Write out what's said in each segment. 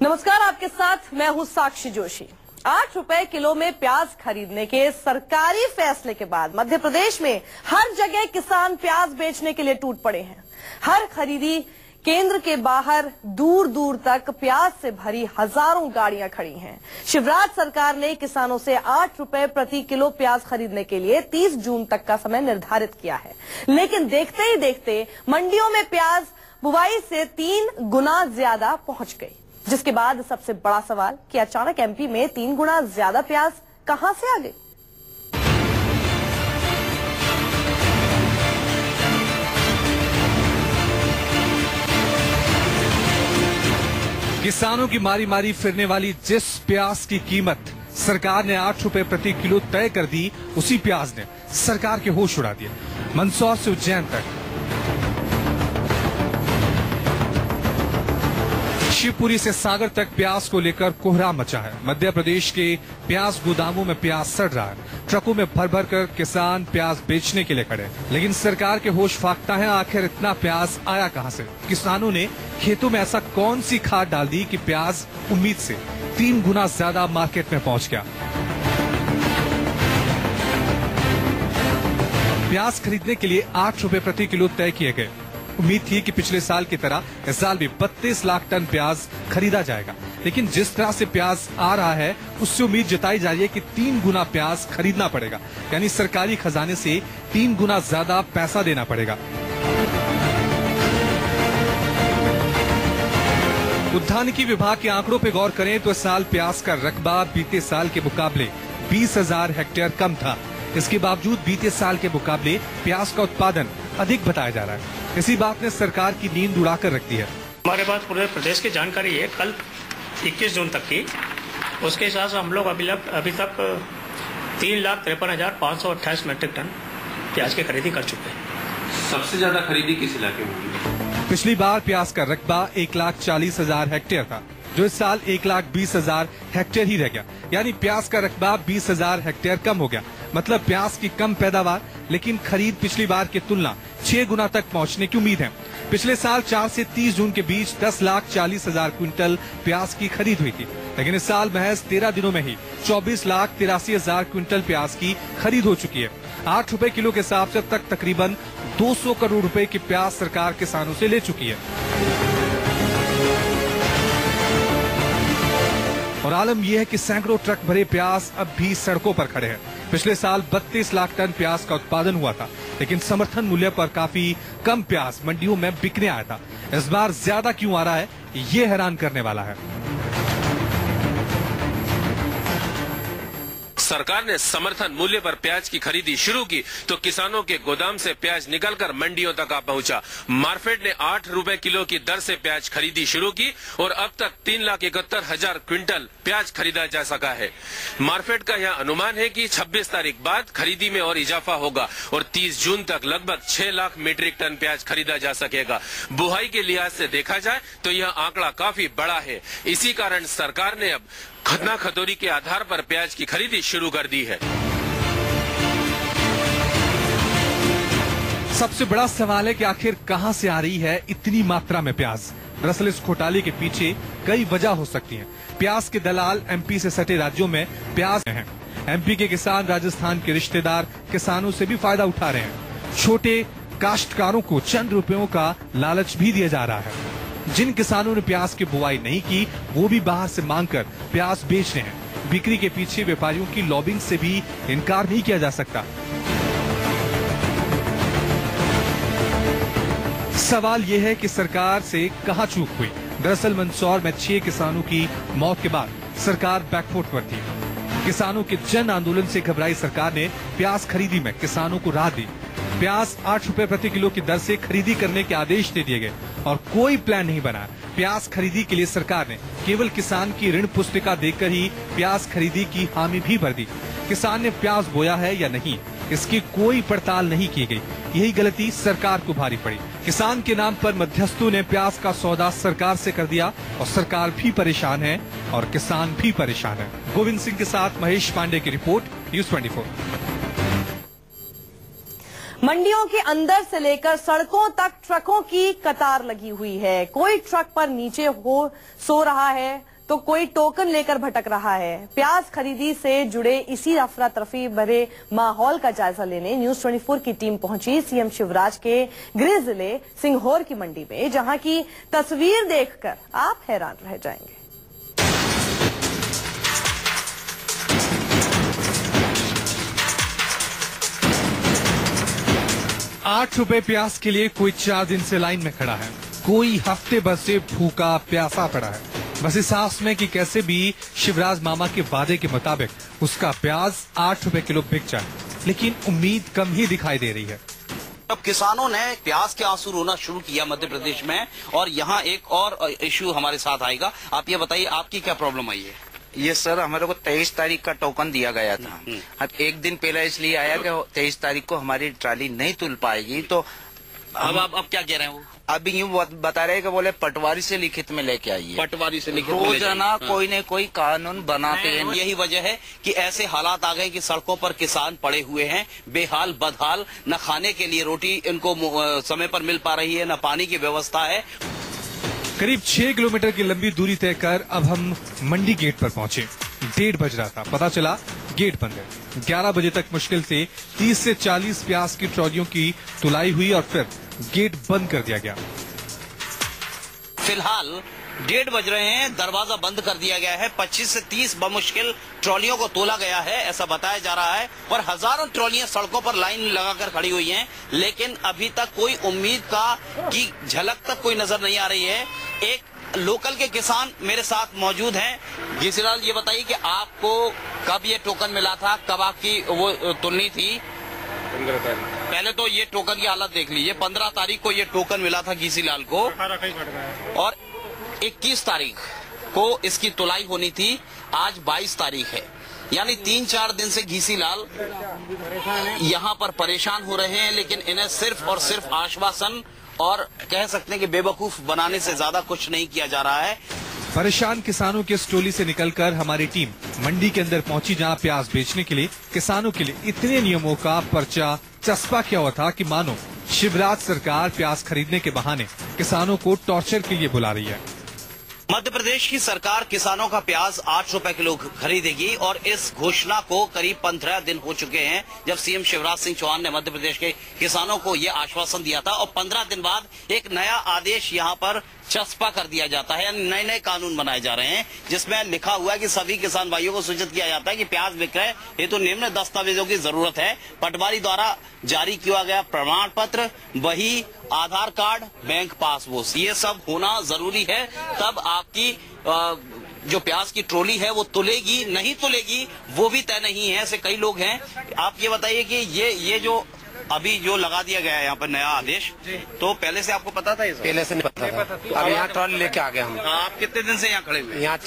नमस्कार, आपके साथ मैं हूं साक्षी जोशी। 8 रुपए किलो में प्याज खरीदने के सरकारी फैसले के बाद मध्य प्रदेश में हर जगह किसान प्याज बेचने के लिए टूट पड़े हैं। हर खरीदी केंद्र के बाहर दूर दूर तक प्याज से भरी हजारों गाड़ियां खड़ी हैं। शिवराज सरकार ने किसानों से 8 रुपए प्रति किलो प्याज खरीदने के लिए 30 जून तक का समय निर्धारित किया है, लेकिन देखते ही देखते मंडियों में प्याज बुवाई से 3 गुना ज्यादा पहुंच गई। जिसके बाद सबसे बड़ा सवाल कि अचानक एमपी में 3 गुना ज्यादा प्याज कहां से आ गई। किसानों की मारी मारी फिरने वाली जिस प्याज की कीमत सरकार ने 8 रुपए प्रति किलो तय कर दी, उसी प्याज ने सरकार के होश उड़ा दिए। मंदसौर से उज्जैन तक, शिवपुरी से सागर तक प्याज को लेकर कोहराम मचा है। मध्य प्रदेश के प्याज गोदामों में प्याज सड़ रहा है। ट्रकों में भर भर कर किसान प्याज बेचने के लिए खड़े हैं, लेकिन सरकार के होश फाख्ता है, आखिर इतना प्याज आया कहां से। किसानों ने खेतों में ऐसा कौन सी खाद डाल दी कि प्याज उम्मीद से 3 गुना ज्यादा मार्केट में पहुंच गया। प्याज खरीदने के लिए 8 रुपए प्रति किलो तय किए गए। उम्मीद थी कि पिछले साल की तरह इस साल भी 32 लाख टन प्याज खरीदा जाएगा, लेकिन जिस तरह से प्याज आ रहा है उससे उम्मीद जताई जा रही है कि 3 गुना प्याज खरीदना पड़ेगा, यानी सरकारी खजाने से 3 गुना ज्यादा पैसा देना पड़ेगा। उद्यानिकी विभाग के आंकड़ों पर गौर करें तो इस साल प्याज का रकबा बीते साल के मुकाबले 20,000 हेक्टेयर कम था। इसके बावजूद बीते साल के मुकाबले प्याज का उत्पादन अधिक बताया जा रहा है। इसी बात ने सरकार की नींद उड़ाकर रख दी है। हमारे पास पूरे प्रदेश की जानकारी है कल 21 जून तक की। उसके हिसाब से हम लोग अभी तक 3,53,528 मीट्रिक टन प्याज की खरीदी कर चुके हैं। सबसे ज्यादा खरीदी किस इलाके में हुई? पिछली बार प्याज का रकबा 1,40,000 हेक्टेयर था, जो इस साल 1,20,000 हेक्टेयर ही रह गया, यानी प्याज का रकबा 20,000 हेक्टेयर कम हो गया। मतलब प्याज की कम पैदावार, लेकिन खरीद पिछली बार की तुलना 6 गुना तक पहुंचने की उम्मीद है। पिछले साल 4 से 30 जून के बीच 10,40,000 क्विंटल प्याज की खरीद हुई थी, लेकिन इस साल महज 13 दिनों में ही 24,83,000 क्विंटल प्याज की खरीद हो चुकी है। 8 रुपए किलो के हिसाब से अब तक तकरीबन 200 करोड़ रुपए की प्याज सरकार किसानों से ले चुकी है। और आलम यह है कि सैकड़ों ट्रक भरे प्याज अब भी सड़कों पर खड़े हैं। पिछले साल 32 लाख टन प्याज का उत्पादन हुआ था, लेकिन समर्थन मूल्य पर काफी कम प्याज मंडियों में बिकने आया था। इस बार ज्यादा क्यों आ रहा है, ये हैरान करने वाला है। सरकार ने समर्थन मूल्य पर प्याज की खरीदी शुरू की तो किसानों के गोदाम से प्याज निकलकर मंडियों तक आ पहुंचा। मार्केट ने 8 रुपए किलो की दर से प्याज खरीदी शुरू की और अब तक 3,71,000 क्विंटल प्याज खरीदा जा सका है। मार्केट का यह अनुमान है कि 26 तारीख बाद खरीदी में और इजाफा होगा और 30 जून तक लगभग 6 लाख मीट्रिक टन प्याज खरीदा जा सकेगा। बुआई के लिहाज से देखा जाए तो यह आंकड़ा काफी बड़ा है। इसी कारण सरकार ने अब खतना खतौनी के आधार पर प्याज की खरीदी शुरू कर दी है। सबसे बड़ा सवाल है कि आखिर कहां से आ रही है इतनी मात्रा में प्याज। दरअसल इस घोटाले के पीछे कई वजह हो सकती हैं। प्याज के दलाल एमपी से सटे राज्यों में प्याज हैं। एमपी के किसान राजस्थान के रिश्तेदार किसानों से भी फायदा उठा रहे हैं। छोटे काश्तकारों को चंद रुपयों का लालच भी दिया जा रहा है। जिन किसानों ने प्याज की बुआई नहीं की, वो भी बाहर से मांगकर प्याज बेच रहे हैं। बिक्री के पीछे व्यापारियों की लॉबिंग से भी इनकार नहीं किया जा सकता। सवाल यह है कि सरकार से कहां चूक हुई। दरअसल मंदसौर में 6 किसानों की मौत के बाद सरकार बैकफुट पर थी। किसानों के जन आंदोलन से घबराई सरकार ने प्याज खरीदी में किसानों को राहत दी। प्याज 8 रुपए प्रति किलो की दर से खरीदी करने के आदेश दे दिए गए और कोई प्लान नहीं बना। प्याज खरीदी के लिए सरकार ने केवल किसान की ऋण पुस्तिका देकर ही प्याज खरीदी की हामी भी भर दी। किसान ने प्याज बोया है या नहीं, इसकी कोई पड़ताल नहीं की गई। यही गलती सरकार को भारी पड़ी। किसान के नाम पर मध्यस्थों ने प्याज का सौदा सरकार से कर दिया और सरकार भी परेशान है और किसान भी परेशान है। गोविंद सिंह के साथ महेश पांडे की रिपोर्ट, न्यूज़ 24। मंडियों के अंदर से लेकर सड़कों तक ट्रकों की कतार लगी हुई है। कोई ट्रक पर नीचे सो रहा है तो कोई टोकन लेकर भटक रहा है। प्याज खरीदी से जुड़े इसी अफरा तफरी भरे माहौल का जायजा लेने न्यूज 24 की टीम पहुंची सीएम शिवराज के गृह जिले सिंघोर की मंडी में, जहां की तस्वीर देखकर आप हैरान रह जाएंगे। 8 रुपए प्याज के लिए कोई 4 दिन से लाइन में खड़ा है, कोई हफ्ते भर से भूखा प्यासा पड़ा है, बस इस आस में कि कैसे भी शिवराज मामा के वादे के मुताबिक उसका प्याज 8 रुपए किलो बिक जाए, लेकिन उम्मीद कम ही दिखाई दे रही है। अब किसानों ने प्याज के आंसू रोना शुरू किया मध्य प्रदेश में, और यहाँ एक और इश्यू हमारे साथ आएगा। आप ये बताइए, आपकी क्या प्रॉब्लम आई है? ये सर, हमारे को 23 तारीख का टोकन दिया गया था। अब एक दिन पहले इसलिए आया कि 23 तारीख को हमारी ट्राली नहीं तुल पाएगी, तो अब क्या कह रहे हैं वो? अभी यूँ बता रहे हैं कि बोले पटवारी से लिखित में लेके आइए। पटवारी से लिखित में रोजाना कोई न कोई कानून बनाते हैं। यही वजह है कि ऐसे हालात आ गए कि सड़कों पर किसान पड़े हुए हैं, बेहाल बदहाल, न खाने के लिए रोटी इनको समय पर मिल पा रही है, न पानी की व्यवस्था है। करीब 6 किलोमीटर की लंबी दूरी तय कर अब हम मंडी गेट पर पहुंचे। 1:30 बज रहा था, पता चला गेट बंद है। 11 बजे तक मुश्किल से 30 से 40 प्याज की ट्रॉलियों की तुलाई हुई और फिर गेट बंद कर दिया गया। फिलहाल 1:30 बज रहे हैं, दरवाजा बंद कर दिया गया है। 25 से 30 बमुश्किल ट्रॉलियों को तोला गया है, ऐसा बताया जा रहा है, और हजारों ट्रॉलियां सड़कों पर लाइन लगाकर खड़ी हुई हैं, लेकिन अभी तक कोई उम्मीद की झलक तक कोई नजर नहीं आ रही है। एक लोकल के किसान मेरे साथ मौजूद हैं। घीसीलाल, ये बताइए कि आपको कब ये टोकन मिला था, कब आपकी वो तुलनी थी? 15 तारीख। पहले तो ये टोकन की हालत देख लीजिए। 15 तारीख को ये टोकन मिला था घीसीलाल को, और 21 तारीख को इसकी तुलाई होनी थी। आज 22 तारीख है, यानी 3-4 दिन से घीसीलाल यहाँ पर परेशान हो रहे हैं, लेकिन इन्हें सिर्फ और सिर्फ आश्वासन और कह सकते हैं कि बेवकूफ बनाने से ज्यादा कुछ नहीं किया जा रहा है। परेशान किसानों के टोली से निकलकर हमारी टीम मंडी के अंदर पहुंची, जहां प्याज बेचने के लिए किसानों के लिए इतने नियमों का पर्चा चस्पा किया हुआ था कि मानो शिवराज सरकार प्याज खरीदने के बहाने किसानों को टॉर्चर के लिए बुला रही है। मध्य प्रदेश की सरकार किसानों का प्याज 8 रुपए किलो खरीदेगी, और इस घोषणा को करीब 15 दिन हो चुके हैं जब सीएम शिवराज सिंह चौहान ने मध्य प्रदेश के किसानों को यह आश्वासन दिया था, और 15 दिन बाद एक नया आदेश यहां पर चस्पा कर दिया जाता है, यानी नए नए कानून बनाए जा रहे हैं, जिसमें लिखा हुआ है कि सभी किसान भाइयों को सूचित किया जाता है कि प्याज विक्रय हेतु निम्न दस्तावेजों की जरूरत है। पटवारी द्वारा जारी किया गया प्रमाण पत्र, वही आधार कार्ड, बैंक पासबुक, ये सब होना जरूरी है, तब आपकी जो प्याज की ट्रॉली है वो तुलेगी नहीं तुलेगी वो भी तय नहीं है। ऐसे कई लोग हैं। आप ये बताइए कि ये जो अभी जो लगा दिया गया है यहाँ पर नया आदेश, तो पहले से आपको पता था? ये पहले से नहीं पता था। अब यहाँ ट्रॉली लेके आ गए हम। आप कितने दिन से यहाँ खड़े हुए? यहाँ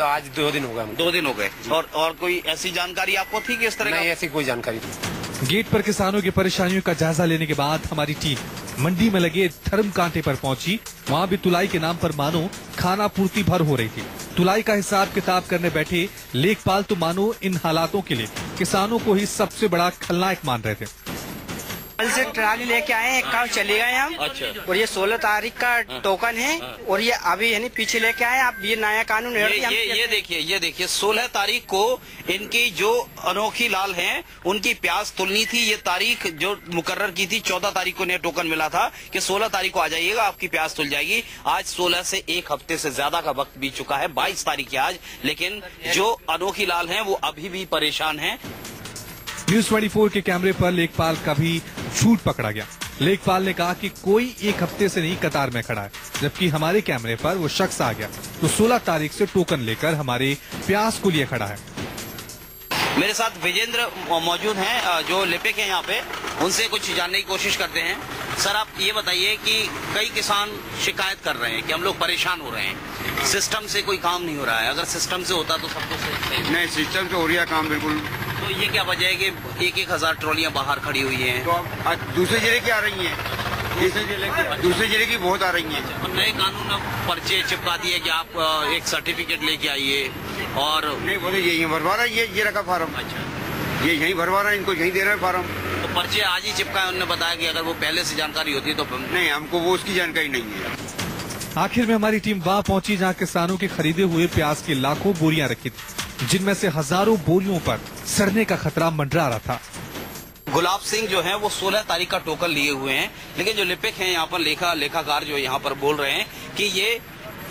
आज 2 दिन हो गए। 2 दिन हो गए। और कोई ऐसी जानकारी आपको थी कि इस तरह? नहीं, ऐसी कोई जानकारी नहीं। गेट पर किसानों की परेशानियों का जायजा लेने के बाद हमारी टीम मंडी में लगे धर्म कांटे पर पहुंची। वहां भी तुलाई के नाम पर मानो खाना पूर्ति भर हो रही थी। तुलाई का हिसाब किताब करने बैठे लेखपाल तो मानो इन हालातों के लिए किसानों को ही सबसे बड़ा खलनायक मान रहे थे। कल से ट्राली लेके आए हैं, एक काम चले गए हम। अच्छा। और ये 16 तारीख का टोकन है, और ये अभी यानी पीछे लेके आए आप। ये नया कानून है। ये देखिए 16 तारीख को इनकी जो अनोखी लाल हैं उनकी प्याज तुलनी थी। ये तारीख जो मुकर्रर की थी 14 तारीख को नया टोकन मिला था कि 16 तारीख को आ जाइएगा, आपकी प्याज तुल जाएगी। आज 16 से 1 हफ्ते से ज्यादा का वक्त बीत चुका है, 22 तारीख है आज, लेकिन जो अनोखी लाल हैं वो अभी भी परेशान हैं। न्यूज 24 के कैमरे पर लेखपाल का भी झूठ पकड़ा गया। लेखपाल ने कहा कि कोई 1 हफ्ते से नहीं कतार में खड़ा है, जबकि हमारे कैमरे पर वो शख्स आ गया तो 16 तारीख से टोकन लेकर हमारे प्याज को लिए खड़ा है। मेरे साथ विजेंद्र मौजूद हैं जो लिपिक हैं यहाँ पे, उनसे कुछ जानने की कोशिश करते हैं। सर, आप ये बताइए कि कई किसान शिकायत कर रहे हैं कि हम लोग परेशान हो रहे हैं, सिस्टम से कोई काम नहीं हो रहा है। अगर सिस्टम से होता तो सब कुछ सही। नहीं, सिस्टम से हो रहा काम बिल्कुल। तो ये क्या वजह है कि 1-1 हजार ट्रॉलियां बाहर खड़ी हुई हैं? तो अब दूसरे जिले की आ रही हैं, दूसरे जिले की बहुत आ रही हैं। और नए कानून अब पर्चे चिपका दिए कि आप एक सर्टिफिकेट लेके आइए, और नहीं बोले यही भरवा रहा है, ये रखा फार्म। अच्छा, ये यही भरवा रहा है, इनको यही दे रहा है फार्म। तो पर्चे आज ही चिपकाए, उन्होंने बताया कि अगर वो पहले से जानकारी होती तो नहीं, हमको वो उसकी जानकारी नहीं है। आखिर में हमारी टीम वहां पहुंची जहां किसानों के खरीदे हुए प्याज की लाखों बोरियां रखी थी, जिनमें से हजारों बोरियों पर सड़ने का खतरा मंडरा रहा था। गुलाब सिंह जो है वो 16 तारीख का टोकन लिए हुए हैं, लेकिन जो लिपिक हैं यहाँ पर लेखाकार जो यहाँ पर बोल रहे हैं कि ये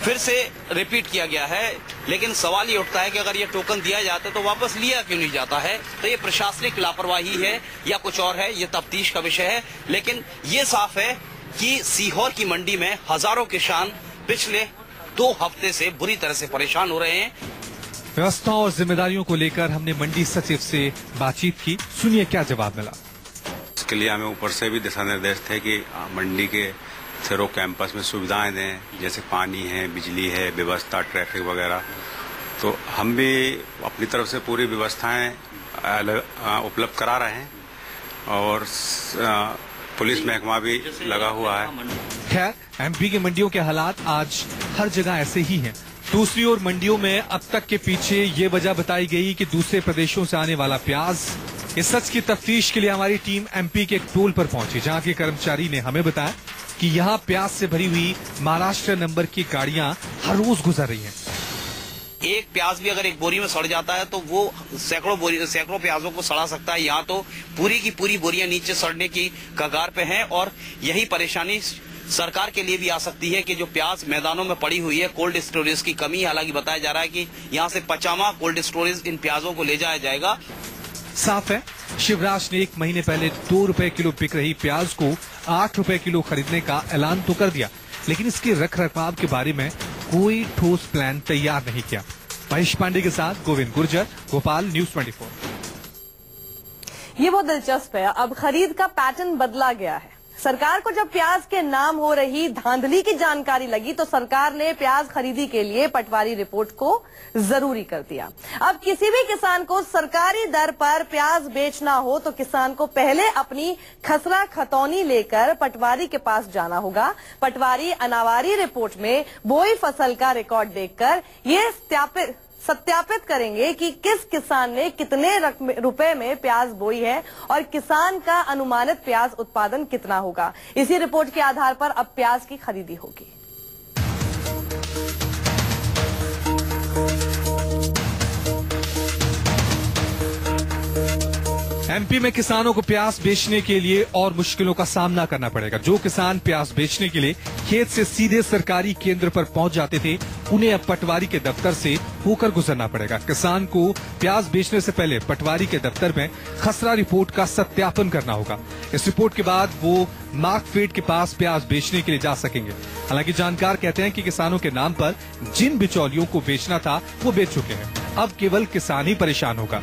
फिर से रिपीट किया गया है। लेकिन सवाल ये उठता है कि अगर ये टोकन दिया जाता है तो वापस लिया क्यों नहीं जाता है? तो ये प्रशासनिक लापरवाही है या कुछ और है, ये तफ्तीश का विषय है। लेकिन ये साफ है कि सीहोर की मंडी में हजारों किसान पिछले 2 हफ्ते से बुरी तरह से परेशान हो रहे हैं। व्यवस्थाओं और जिम्मेदारियों को लेकर हमने मंडी सचिव से बातचीत की, सुनिए क्या जवाब मिला। इसके लिए हमें ऊपर से भी दिशा निर्देश थे कि मंडी के सिरो कैंपस में सुविधाएं दें, जैसे पानी है, बिजली है, व्यवस्था, ट्रैफिक वगैरह। तो हम भी अपनी तरफ से पूरी व्यवस्थाएं उपलब्ध करा रहे हैं और पुलिस महकमा भी लगा हुआ है। खैर, एमपी की मंडियों के हालात आज हर जगह ऐसे ही हैं। दूसरी ओर मंडियों में अब तक के पीछे ये वजह बताई गई कि दूसरे प्रदेशों से आने वाला प्याज। इस सच की तफ्तीश के लिए हमारी टीम एमपी के एक टोल पर पहुंची, जहां के कर्मचारी ने हमें बताया कि यहां प्याज से भरी हुई महाराष्ट्र नंबर की गाड़ियां हर रोज गुजर रही हैं। एक प्याज भी अगर एक बोरी में सड़ जाता है तो वो सैकड़ों प्याजों को सड़ा सकता है। यहाँ तो पूरी की पूरी बोरियां नीचे सड़ने की कगार पे हैं और यही परेशानी सरकार के लिए भी आ सकती है कि जो प्याज मैदानों में पड़ी हुई है, कोल्ड स्टोरेज की कमी। हालांकि बताया जा रहा है कि यहाँ से पचामा कोल्ड स्टोरेज इन प्याजों को ले जाया जाएगा। साफ है, शिवराज ने 1 महीने पहले 2 रुपए किलो बिक रही प्याज को 8 रुपए किलो खरीदने का ऐलान तो कर दिया, लेकिन इसके रख रखाव के बारे में कोई ठोस प्लान तैयार नहीं किया। महेश पांडे के साथ गोविंद गुर्जर, भोपाल, न्यूज़ 24। ये बहुत दिलचस्प है। अब खरीद का पैटर्न बदला गया है। सरकार को जब प्याज के नाम हो रही धांधली की जानकारी लगी तो सरकार ने प्याज खरीदी के लिए पटवारी रिपोर्ट को जरूरी कर दिया। अब किसी भी किसान को सरकारी दर पर प्याज बेचना हो तो किसान को पहले अपनी खसरा खतौनी लेकर पटवारी के पास जाना होगा। पटवारी अनावारी रिपोर्ट में बोई फसल का रिकॉर्ड देखकर ये सत्यापित करेंगे कि किस किसान ने कितने रुपए में प्याज बोई है और किसान का अनुमानित प्याज उत्पादन कितना होगा। इसी रिपोर्ट के आधार पर अब प्याज की खरीदी होगी। एमपी में किसानों को प्याज बेचने के लिए और मुश्किलों का सामना करना पड़ेगा। जो किसान प्याज बेचने के लिए खेत से सीधे सरकारी केंद्र पर पहुंच जाते थे, उन्हें अब पटवारी के दफ्तर से होकर गुजरना पड़ेगा। किसान को प्याज बेचने से पहले पटवारी के दफ्तर में खसरा रिपोर्ट का सत्यापन करना होगा। इस रिपोर्ट के बाद वो मार्कफेड के पास प्याज बेचने के लिए जा सकेंगे। हालांकि जानकार कहते हैं कि किसानों के नाम पर जिन बिचौलियों को बेचना था वो बेच चुके हैं, अब केवल किसान ही परेशान होगा।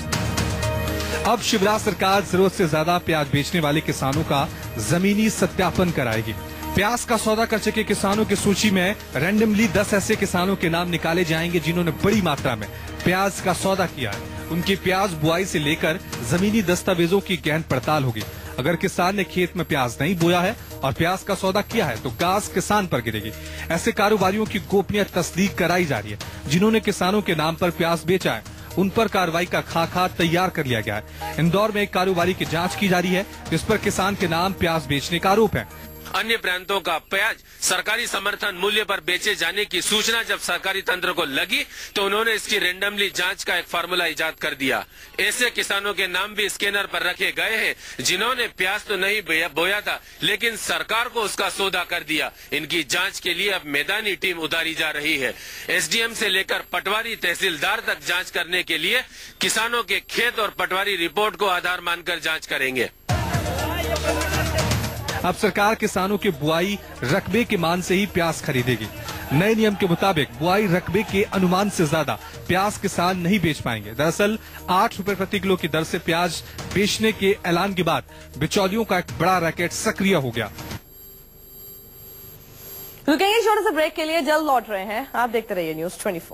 अब शिवराज सरकार जरूरत से ज्यादा प्याज बेचने वाले किसानों का जमीनी सत्यापन कराएगी। प्याज का सौदा कर चुके किसानों की सूची में रैंडमली 10 ऐसे किसानों के नाम निकाले जाएंगे जिन्होंने बड़ी मात्रा में प्याज का सौदा किया है। उनकी प्याज बुआई से लेकर जमीनी दस्तावेजों की गहन पड़ताल होगी। अगर किसान ने खेत में प्याज नहीं बोया है और प्याज का सौदा किया है तो गाज किसान पर गिरेगी। ऐसे कारोबारियों की गोपनीय तस्दीक कराई जा रही है। जिन्होंने किसानों के नाम पर प्याज बेचा है उन पर कार्रवाई का खाका तैयार कर लिया गया है। इंदौर में एक कारोबारी की जांच की जा रही है जिस पर किसान के नाम प्याज बेचने का आरोप है। अन्य प्रांतों का प्याज सरकारी समर्थन मूल्य पर बेचे जाने की सूचना जब सरकारी तंत्र को लगी तो उन्होंने इसकी रेंडमली जांच का एक फार्मूला इजाद कर दिया। ऐसे किसानों के नाम भी स्कैनर पर रखे गए हैं जिन्होंने प्याज तो नहीं बोया था लेकिन सरकार को उसका सौदा कर दिया। इनकी जांच के लिए अब मैदानी टीम उतारी जा रही है। एसडीएम से लेकर पटवारी तहसीलदार तक जांच करने के लिए किसानों के खेत और पटवारी रिपोर्ट को आधार मानकर जांच करेंगे। अब सरकार किसानों के बुआई रकबे के मान से ही प्याज खरीदेगी। नए नियम के मुताबिक बुआई रकबे के अनुमान से ज्यादा प्याज किसान नहीं बेच पाएंगे। दरअसल 8 रुपए प्रति किलो की दर से प्याज बेचने के ऐलान के बाद बिचौलियों का एक बड़ा रैकेट सक्रिय हो गया। रुकेंगे छोटे से ब्रेक के लिए, जल्द लौट रहे हैं। आप देखते रहिए न्यूज़ 24।